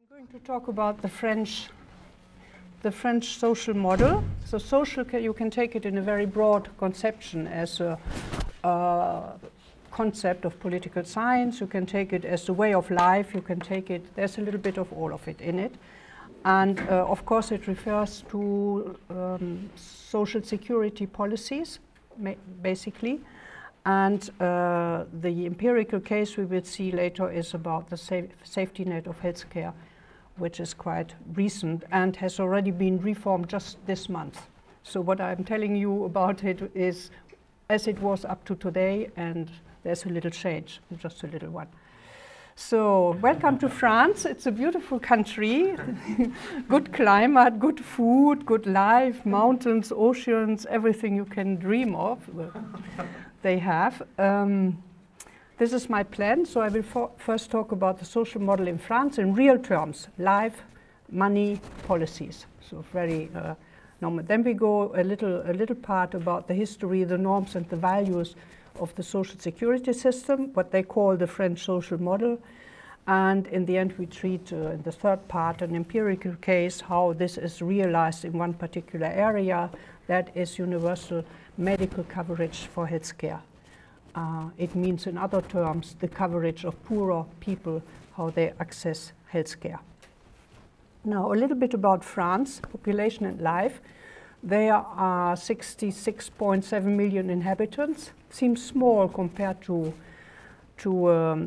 I'm going to talk about the French social model. So social, you can take it in a very broad conception as a concept of political science. You can take it as a way of life. You can take it, there's a little bit of all of it in it. And of course it refers to social security policies, basically. And the empirical case we will see later is about the safety net of healthcare, which is quite recent and has already been reformed just this month. So what I'm telling you about it is as it was up to today, and there's a little change, just a little one. So welcome to France. It's a beautiful country, good climate, good food, good life, mountains, oceans, everything you can dream of. They have. This is my plan, so I will first talk about the social model in France in real terms, life, money, policies. So very normal. Then we go a little part about the history, the norms and the values of the social security system, what they call the French social model. And in the end we treat, in the third part, an empirical case, how this is realized in one particular area, that is universal medical coverage for healthcare. It means, in other terms, the coverage of poorer people, how they access healthcare. Now, a little bit about France, population and life. There are 66.7 million inhabitants. Seems small compared to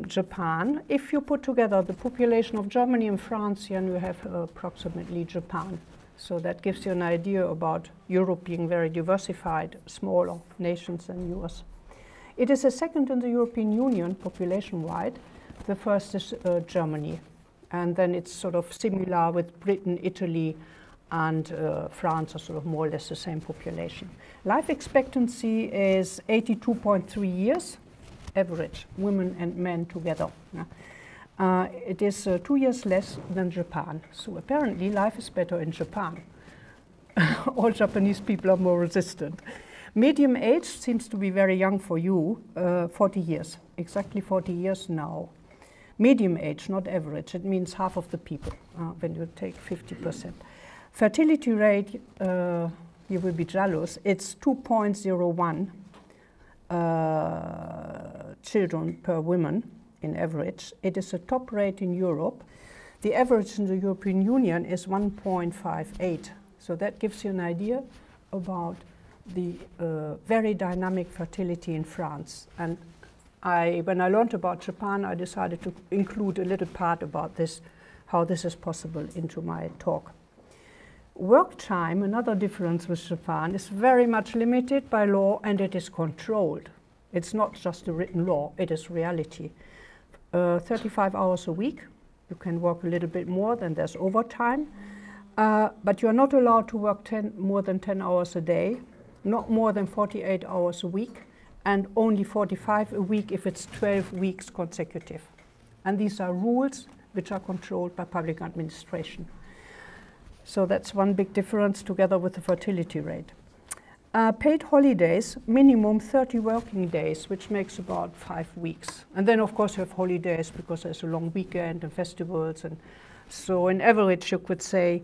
Japan. If you put together the population of Germany and France, then you have approximately Japan. So that gives you an idea about Europe being very diversified, smaller nations than yours. It is the second in the European Union population-wide. The first is Germany. And then it's sort of similar with Britain, Italy, and France are sort of more or less the same population. Life expectancy is 82.3 years, average, women and men together. It is 2 years less than Japan. So apparently life is better in Japan. All Japanese people are more resistant. Medium age seems to be very young for you, 40 years, exactly 40 years now. Medium age, not average, it means half of the people when you take 50%. Fertility rate, you will be jealous, it's 2.01 children per woman in average. It is a top rate in Europe. The average in the European Union is 1.58. So that gives you an idea about the very dynamic fertility in France. And when I learned about Japan, I decided to include a little part about this, how this is possible, into my talk. Work time, another difference with Japan, is very much limited by law and it is controlled. It's not just a written law, it is reality. 35 hours a week, you can work a little bit more, then there's overtime. But you're not allowed to work more than 10 hours a day, not more than 48 hours a week, and only 45 a week if it's 12 weeks consecutive. And these are rules which are controlled by public administration. So that's one big difference together with the fertility rate. Paid holidays, minimum 30 working days, which makes about 5 weeks. And then of course you have holidays because there's a long weekend and festivals. And so in average you could say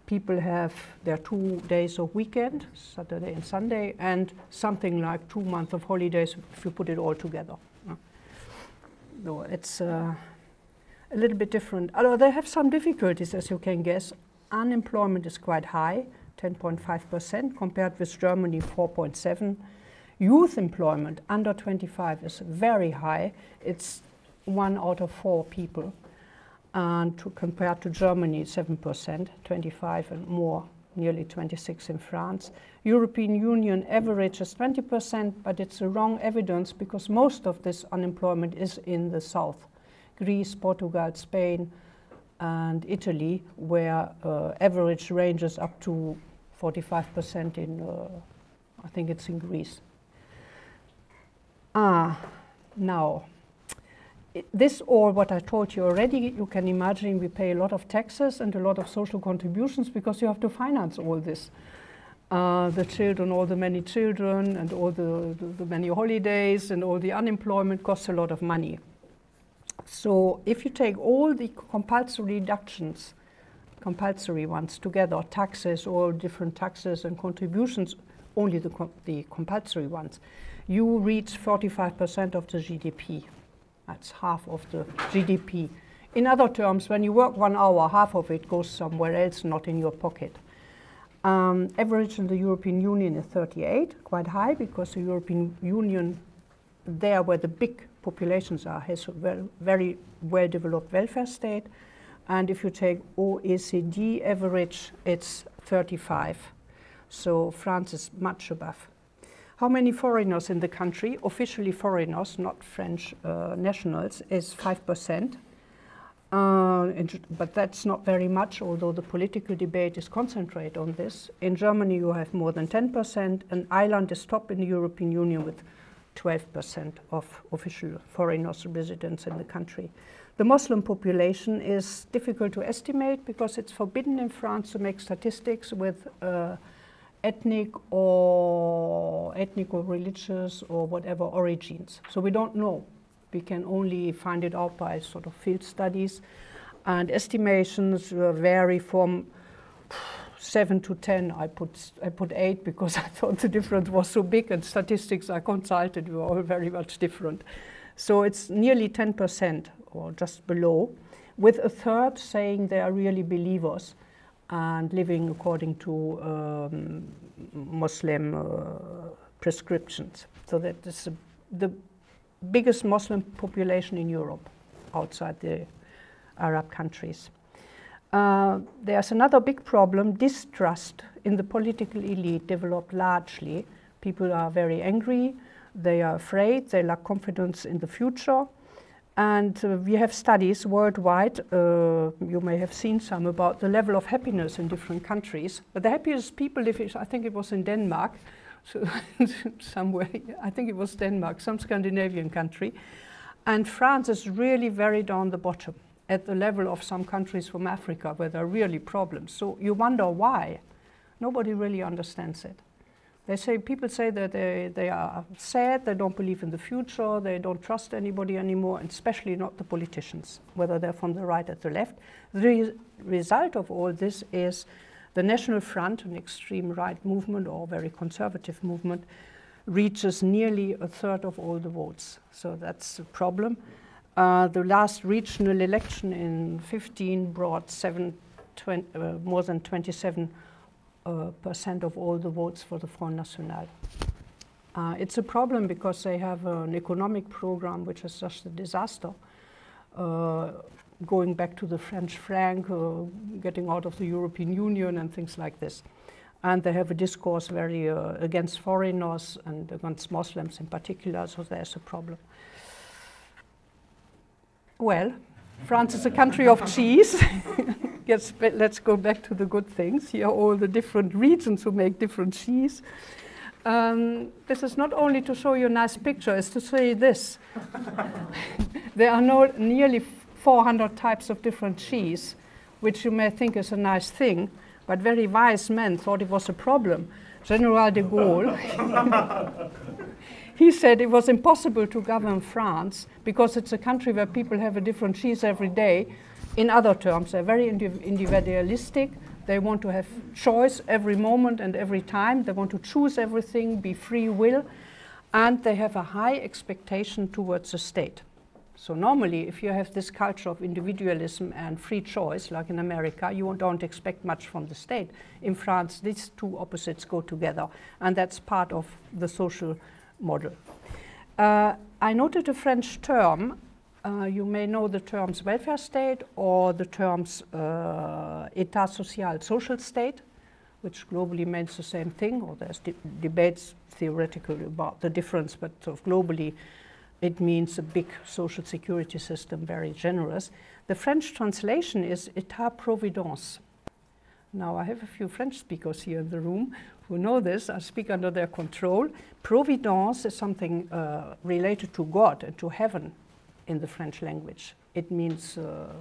people have their 2 days of weekend, Saturday and Sunday, and something like 2 months of holidays if you put it all together. No, it's a little bit different. Although they have some difficulties, as you can guess. Unemployment is quite high, 10.5%, compared with Germany, 4.7%. Youth employment under 25 is very high. It's 1 out of 4 people. And compared to Germany, 7%, 25 and more, nearly 26 in France. European Union average is 20%, but it's the wrong evidence because most of this unemployment is in the south. Greece, Portugal, Spain, and Italy, where average ranges up to 45% in, I think it's in Greece. Now, this all what I told you already, you can imagine we pay a lot of taxes and a lot of social contributions because you have to finance all this. The children, all the many children and all the many holidays and all the unemployment costs a lot of money. So if you take all the compulsory deductions, compulsory ones together, taxes, all different taxes and contributions, only the compulsory ones, you reach 45% of the GDP. That's half of the GDP. In other terms, when you work 1 hour, half of it goes somewhere else, not in your pocket. Average in the European Union is 38, quite high, because the European Union, there where the big populations are, has a very well-developed welfare state. And if you take OECD average, it's 35. So France is much above. How many foreigners in the country? Officially foreigners, not French nationals, is 5%. But that's not very much, although the political debate is concentrated on this. In Germany, you have more than 10%, and Ireland is top in the European Union with 12% of official foreigners residents in the country. The Muslim population is difficult to estimate because it's forbidden in France to make statistics with ethnic or religious or whatever origins. So we don't know. We can only find it out by sort of field studies, and estimations vary from 7 to 10. I put 8 because I thought the difference was so big, and statistics I consulted were all very much different. So it's nearly 10% or just below, with a third saying they are really believers and living according to Muslim prescriptions. So that is the biggest Muslim population in Europe, outside the Arab countries. There's another big problem. Distrust in the political elite developed largely. People are very angry, they are afraid, they lack confidence in the future. And we have studies worldwide, you may have seen some, about the level of happiness in different countries. But the happiest people live, I think it was in Denmark, so somewhere, I think it was Denmark, some Scandinavian country. And France is really very down the bottom, at the level of some countries from Africa where there are really problems. So you wonder why. Nobody really understands it. People say that they are sad, they don't believe in the future, they don't trust anybody anymore, and especially not the politicians, whether they're from the right or the left. The result of all this is the National Front, an extreme right movement or very conservative movement, reaches nearly a third of all the votes. So that's a problem. The last regional election in 2015 brought more than 27% of all the votes for the Front National. It's a problem because they have an economic program which is just a disaster. Going back to the French franc, getting out of the European Union and things like this. And they have a discourse very against foreigners and against Muslims in particular, so there's a problem. Well, France is a country of cheese. Yes, but let's go back to the good things. Here are all the different regions who make different cheese. This is not only to show you a nice picture, it's to say this. There are nearly 400 types of different cheese, which you may think is a nice thing, but very wise men thought it was a problem. General de Gaulle, he said it was impossible to govern France because it's a country where people have a different cheese every day. In other terms, they're very individualistic. They want to have choice every moment and every time. They want to choose everything, be free will, and they have a high expectation towards the state. So normally, if you have this culture of individualism and free choice, like in America, you don't expect much from the state. In France, these two opposites go together, and that's part of the social model. I noted a French term. You may know the terms welfare state or the terms État social, social state, which globally means the same thing, or there's debates theoretically about the difference, but sort of globally it means a big social security system, very generous. The French translation is Etat-Providence. Now I have a few French speakers here in the room who know this. I speak under their control. Providence is something related to God and to heaven in the French language. It means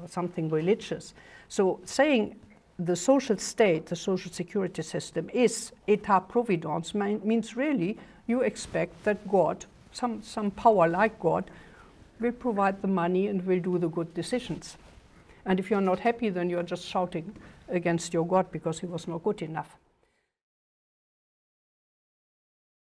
something religious. So saying the social state, the social security system is Etat-Providence means really you expect that God, some power like God, will provide the money and will do the good decisions. And if you're not happy, then you're just shouting against your God because he was not good enough.